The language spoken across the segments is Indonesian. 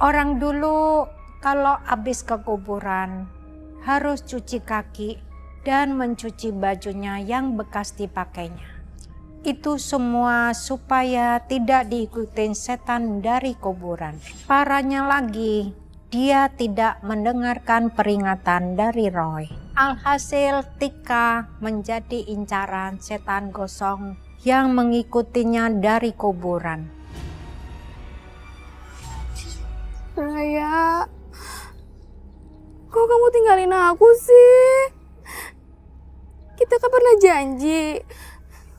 Orang dulu kalau habis ke kuburan harus cuci kaki dan mencuci bajunya yang bekas dipakainya. Itu semua supaya tidak diikutin setan dari kuburan. Parahnya lagi, dia tidak mendengarkan peringatan dari Roy. Alhasil Tika menjadi incaran setan gosong yang mengikutinya dari kuburan. Raya, kok kamu tinggalin aku sih? Kita kan pernah janji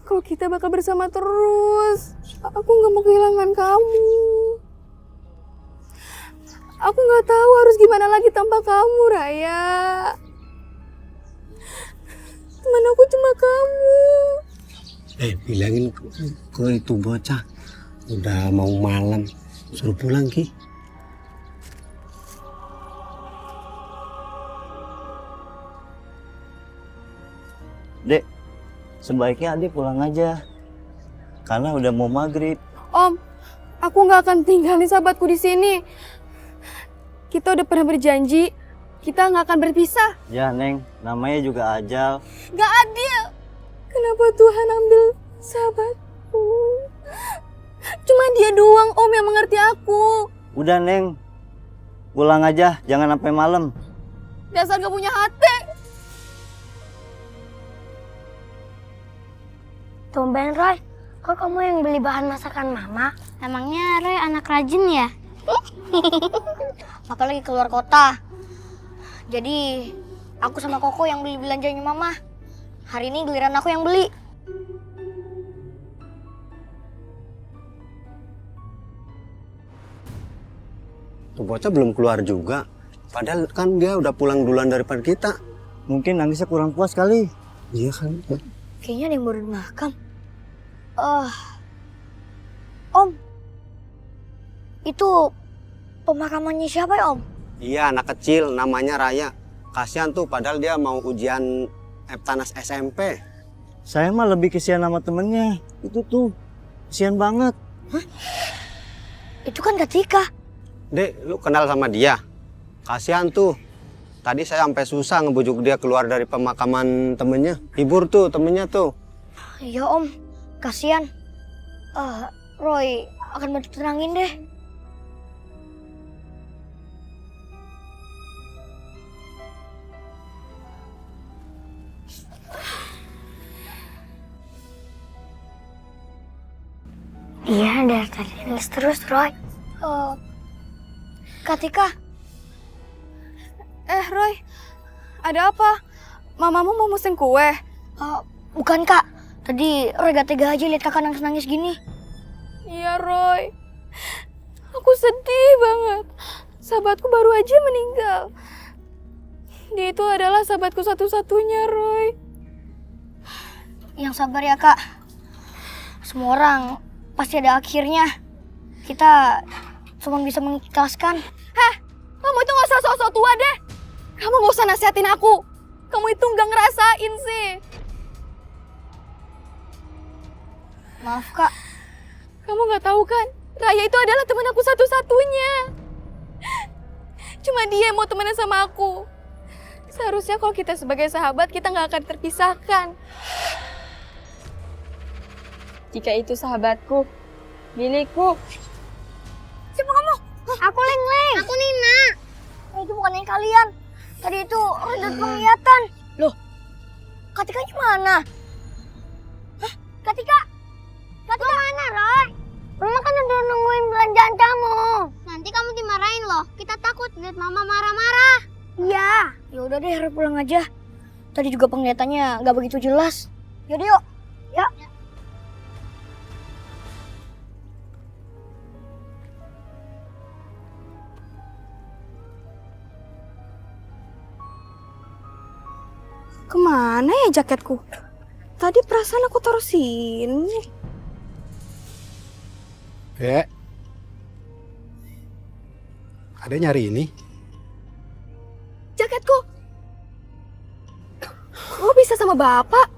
kalau kita bakal bersama terus. Aku gak mau kehilangan kamu. Aku gak tahu harus gimana lagi tanpa kamu, Raya. Teman aku cuma kamu. Bilangin ke itu bocah, udah mau malam, suruh pulang Ki. Dek, sebaiknya adik pulang aja. Karena udah mau maghrib. Om, aku gak akan tinggalin sahabatku di sini. Kita udah pernah berjanji, kita gak akan berpisah. Ya Neng, namanya juga ajal. Gak adil. Kenapa Tuhan ambil sahabatku? Cuma dia doang Om yang mengerti aku. Udah Neng, pulang aja, jangan sampai malam. Dasar gak punya hati. Tumben Roy, kok kamu yang beli bahan masakan Mama? Emangnya Roy anak rajin ya? Papa lagi keluar kota. Jadi aku sama Koko yang beli belanjanya Mama. Hari ini giliran aku yang beli. Tuh bocah belum keluar juga. Padahal kan dia udah pulang duluan daripada kita. Mungkin nangisnya kurang puas kali. Iya kan? Kayaknya ada yang baru di makam. Om, itu pemakamannya siapa ya Om? Iya, anak kecil namanya Raya. Kasihan tuh padahal dia mau ujian Eptanas SMP. Saya mah lebih kesian sama temennya. Itu tuh, kesian banget. Itu kan Katika. Dek, lu kenal sama dia? Kasihan tuh. Tadi saya sampai susah ngebujuk dia keluar dari pemakaman temennya. Hibur tuh temennya tuh. Iya Om, kasihan. Roy akan bantu tenangin deh. Iya, dari tadi nangis terus Roy. Katika, Roy, ada apa? Mamamu mau mesen kue? bukan Kak. Tadi Roy gak tega aja lihat kakak nangis-nangis gini. Iya Roy, aku sedih banget. Sahabatku baru aja meninggal. Dia itu adalah sahabatku satu-satunya Roy. Yang sabar ya Kak. Semua orang pasti ada akhirnya. Kita cuma bisa mengikhlaskan. Kamu itu gak usah sok-sok tua deh. Kamu gak usah nasihatin aku. Kamu itu gak ngerasain sih. Maaf Kak. Kamu gak tahu kan, Raya itu adalah teman aku satu-satunya. Cuma dia yang mau temenan sama aku. Seharusnya kalau kita sebagai sahabat, kita gak akan terpisahkan. Jika itu sahabatku, milikku. Siapa kamu? Aku Leng. Aku Nina. Itu bukannya kalian. Tadi itu Roy dan penglihatan. Loh, Katikanya mana? Hah? Katika? Katika mana, Roy? Mama kan udah nungguin belanjaan kamu. Nanti kamu dimarahin loh. Kita takut lihat Mama marah-marah. Iya. Ya udah deh, Roy pulang aja. Tadi juga penglihatannya nggak begitu jelas. Yaudah yuk. Ya. Kemana ya jaketku? Tadi perasaan aku taruh sini. Ada nyari ini? Jaketku. Kok bisa sama bapak?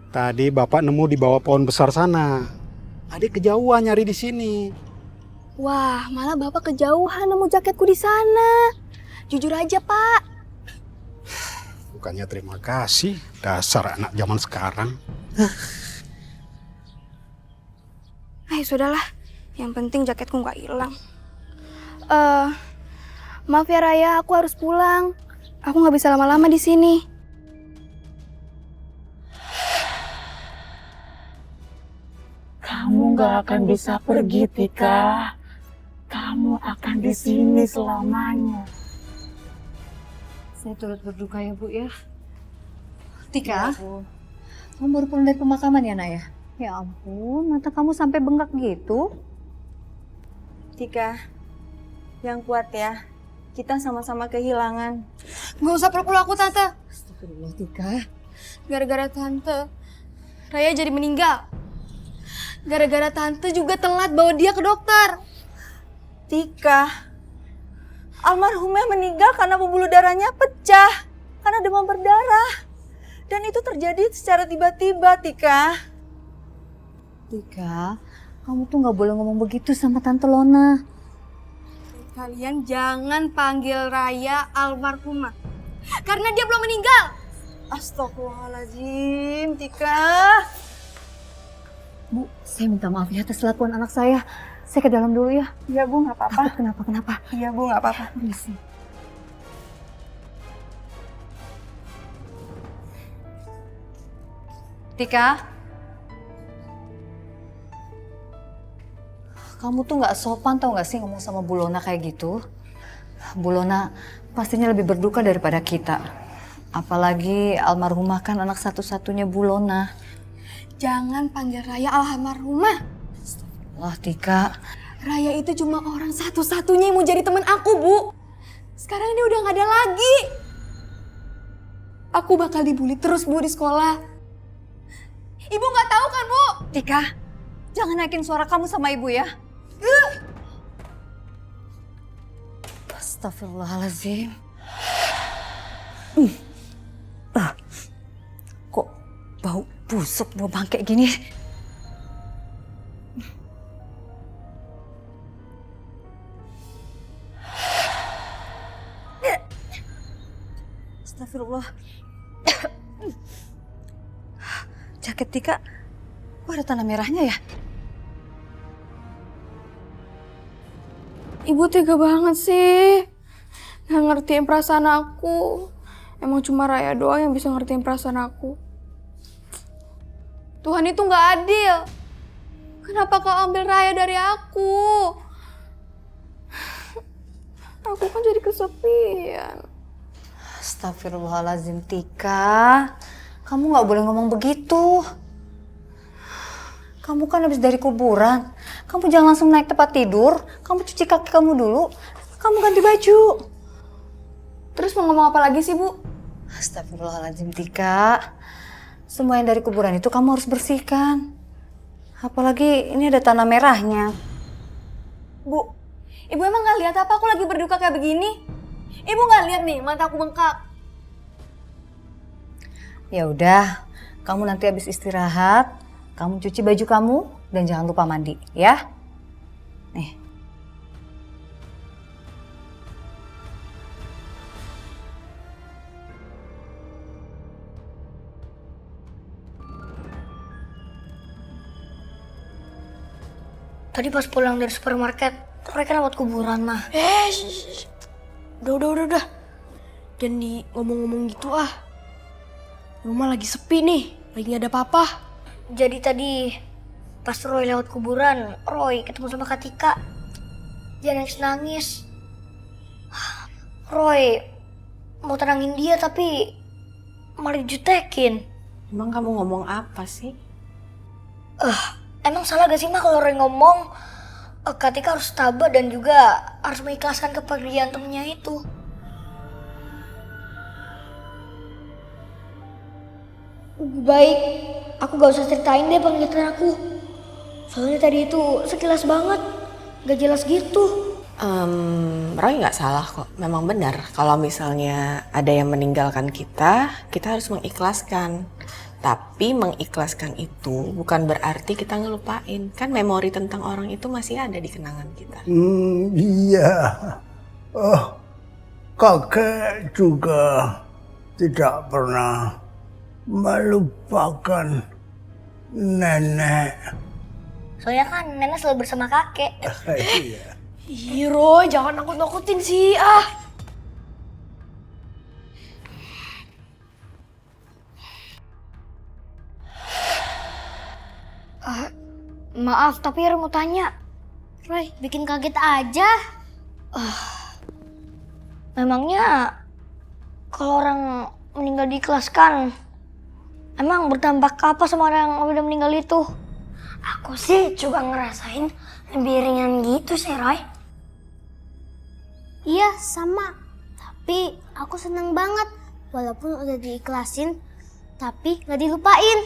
Tadi bapak nemu di bawah pohon besar sana. Adik kejauhan nyari di sini. Wah, malah Bapak kejauhan nemu jaketku di sana. Jujur aja, Pak. Bukannya terima kasih, dasar anak zaman sekarang. Sudahlah. Yang penting jaketku nggak hilang. Maaf ya Raya, aku harus pulang. Aku nggak bisa lama-lama di sini. Kamu gak akan bisa pergi, Tika. Kamu akan di sini selamanya. Saya turut berduka ya, Bu ya. Tika, kamu baru pulang dari pemakaman ya, Nak ya? Ya ampun, mata kamu sampai bengkak gitu. Tika, yang kuat ya. Kita sama-sama kehilangan. Nggak usah peluk aku, Tante. Astagfirullah, Tika. Gara-gara Tante, Raya jadi meninggal. Gara-gara Tante juga telat bawa dia ke dokter. Tika, almarhumnya meninggal karena pembuluh darahnya pecah. Karena demam berdarah. Dan itu terjadi secara tiba-tiba, Tika. Tika, kamu tuh nggak boleh ngomong begitu sama Tante Lona. Kalian jangan panggil Raya almarhumah. Karena dia belum meninggal. Astagfirullahaladzim, Tika. Bu, saya minta maaf ya atas kelakuan anak saya. Saya ke dalam dulu ya. Iya Bu, nggak apa-apa. Kenapa? Iya Bu, nggak apa-apa. Permisi. Tika, kamu tuh nggak sopan tau nggak sih ngomong sama Bu Lona kayak gitu? Bu Lona pastinya lebih berduka daripada kita. Apalagi almarhumah kan anak satu-satunya Bu Lona. Jangan panggil Raya almarhumah. Wah Tika. Raya itu cuma orang satu-satunya yang mau jadi teman aku, Bu. Sekarang dia udah nggak ada lagi. Aku bakal dibully terus, Bu, di sekolah. Ibu nggak tahu kan, Bu? Tika, jangan naikin suara kamu sama ibu ya. Astagfirullahaladzim. Kok bau busuk, bau bangkek gini? Astagfirullah. Jaket Tika, kok ada tanda merahnya ya? Ibu tega banget sih. Nggak ngertiin perasaan aku. Emang cuma Raya doang yang bisa ngertiin perasaan aku. Tuhan itu nggak adil. Kenapa kau ambil Raya dari aku? Aku kan jadi kesepian. Astagfirullahaladzim Tika. Kamu nggak boleh ngomong begitu. Kamu kan habis dari kuburan. Kamu jangan langsung naik tempat tidur. Kamu cuci kaki kamu dulu. Kamu ganti baju. Terus mau ngomong apa lagi sih, Bu? Astagfirullahaladzim Tika. Semua yang dari kuburan itu kamu harus bersihkan. Apalagi ini ada tanah merahnya. Bu, Ibu emang nggak lihat apa aku lagi berduka kayak begini? Ibu nggak lihat nih mata aku bengkak. Ya udah, kamu nanti habis istirahat, kamu cuci baju kamu dan jangan lupa mandi, ya. Nih. Tadi pas pulang dari supermarket, Roy kan lewat kuburan mah. Udah. Jangan ngomong-ngomong gitu ah. Rumah lagi sepi nih, lagi gak ada apa-apa. Jadi tadi pas Roy lewat kuburan, Roy ketemu sama Kak Tika. Dia nangis-nangis. Roy mau tenangin dia tapi malah dijutekin. Emang kamu ngomong apa sih? Emang salah gak sih mah kalau Roy ngomong Kak Tika harus tabah dan juga harus mengikhlaskan kepergian temennya itu. Lebih baik aku gak usah ceritain deh penglihatan aku. Soalnya tadi itu sekilas banget, gak jelas gitu. Roy nggak salah kok. Memang benar kalau misalnya ada yang meninggalkan kita, kita harus mengikhlaskan. Tapi mengikhlaskan itu bukan berarti kita ngelupain. Kan memori tentang orang itu masih ada di kenangan kita. Iya. Oh, kakek juga tidak pernah melupakan nenek. Soalnya kan nenek selalu bersama kakek. Iya. Ih, Roy, jangan nakut-nakutin sih. Maaf, tapi Roy mau tanya. Roy, bikin kaget aja. Memangnya kalau orang meninggal diikhlaskan, emang berdampak apa sama orang yang udah meninggal itu? Aku sih juga ngerasain lebih ringan gitu sih, Roy. Iya, sama. Tapi aku seneng banget. Walaupun udah diikhlasin, tapi gak dilupain.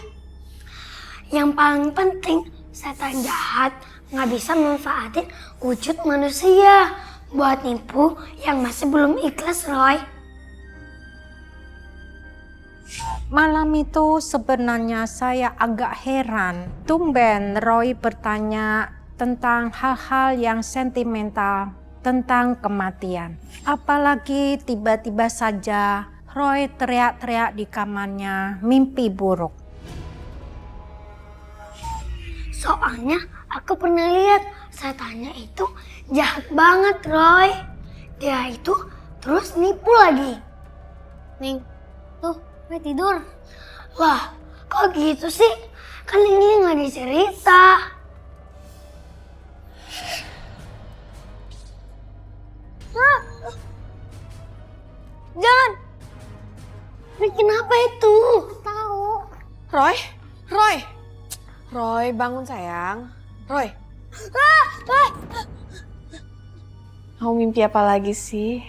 Yang paling penting, setan jahat gak bisa manfaatin wujud manusia buat nipu yang masih belum ikhlas, Roy. Malam itu sebenarnya saya agak heran. Tumben Roy bertanya tentang hal-hal yang sentimental, tentang kematian. Apalagi tiba-tiba saja Roy teriak-teriak di kamarnya mimpi buruk. Soalnya aku pernah lihat setannya itu jahat banget, Roy. Dia itu terus nipu lagi. Ning, tuh Roy tidur. Wah, kok gitu sih? Kan ini nggak dicerita. Hah? Jangan. Roy, kenapa itu? Tahu. Roy, Roy, Roy bangun sayang. Roy, kamu mimpi apa lagi sih?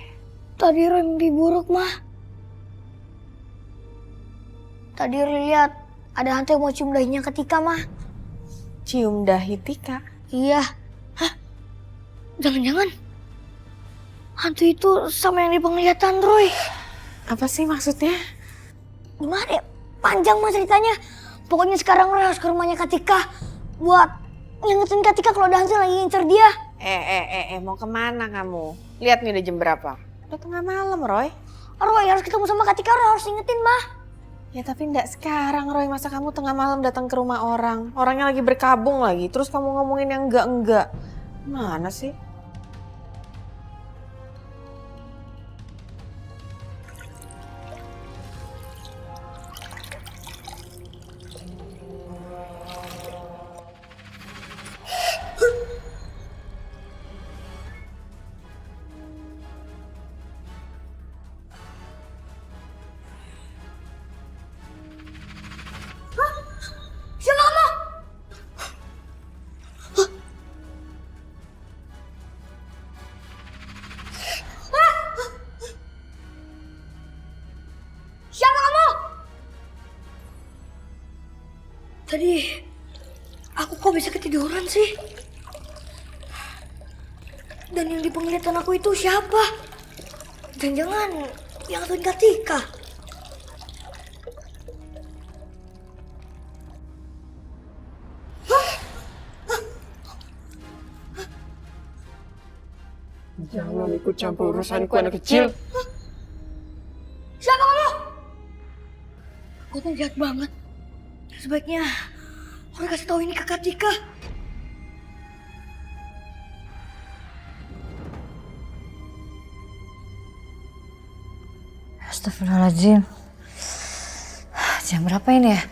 Tadi Roy mimpi buruk, Mah. Tadi Roy lihat ada hantu yang mau cium dahinya Ketika, Mah. Cium dahi Tika? Iya. Hah? Jangan-jangan hantu itu sama yang di penglihatan Roy. Apa sih maksudnya? Gimana ya? Panjang Mah ceritanya. Pokoknya sekarang Roy harus ke rumahnya Ketika buat ngingetin Ketika kalau ada hantu yang lagi ngincer dia. Mau kemana kamu? Lihat nih udah jam berapa? Udah tengah malam, Roy. Roy harus ketemu sama Ketika, Roy harus ingetin, Mah. Ya tapi enggak sekarang, Roy. Masa kamu tengah malam datang ke rumah orang? Orangnya lagi berkabung lagi. Terus kamu ngomongin yang enggak-enggak. Mana sih? Siapa kamu? Siapa kamu? Tadi aku kok bisa ketiduran sih? Dan yang di penglihatan aku itu siapa? Jangan-jangan yang ngatuin Ketika. Jangan ikut campur urusanku anak kecil. Siapa kamu? Kau tuh jahat banget. Sebaiknya orang kasih tahu ini ke Ketika. Astagfirullahaladzim. Jam berapa ini ya?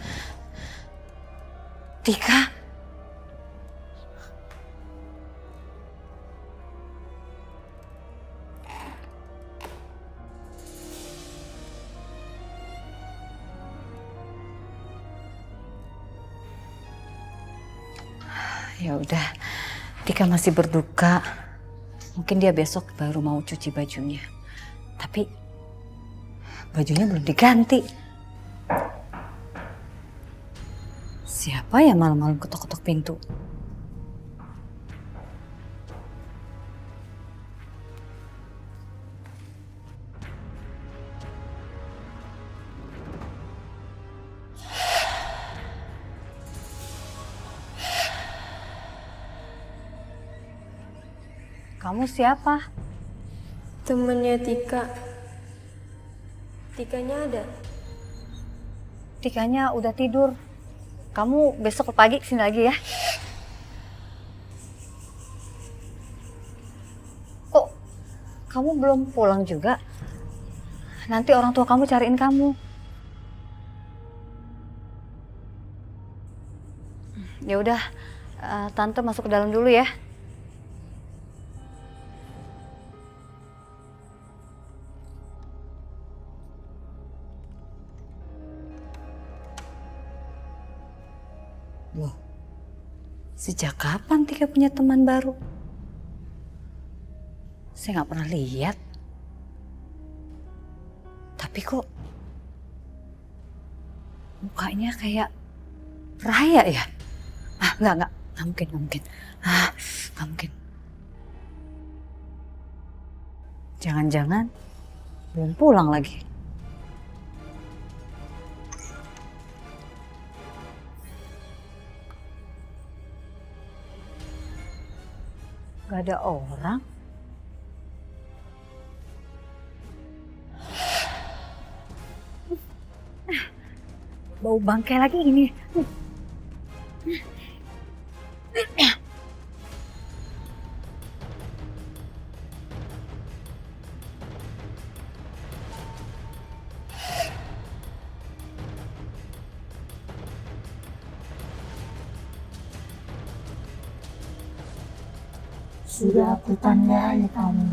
Tika? Ya udah, Tika masih berduka. Mungkin dia besok baru mau cuci bajunya. Tapi bajunya belum diganti. Siapa ya malam-malam ketok-ketok pintu? Kamu siapa? Temennya Tika. Tikanya ada? Tikanya udah tidur. Kamu besok pagi kesini lagi ya. Kok kamu belum pulang juga? Nanti orang tua kamu cariin kamu. Ya udah, tante masuk ke dalam dulu ya. Loh, sejak kapan Tika punya teman baru? Saya nggak pernah lihat. Tapi kok mukanya kayak Raya ya? Ah, nggak mungkin. Ah, nggak mungkin. Jangan-jangan belum pulang lagi. Gak ada orang. Bau bangkai lagi ini. Sudah aku tandai kamu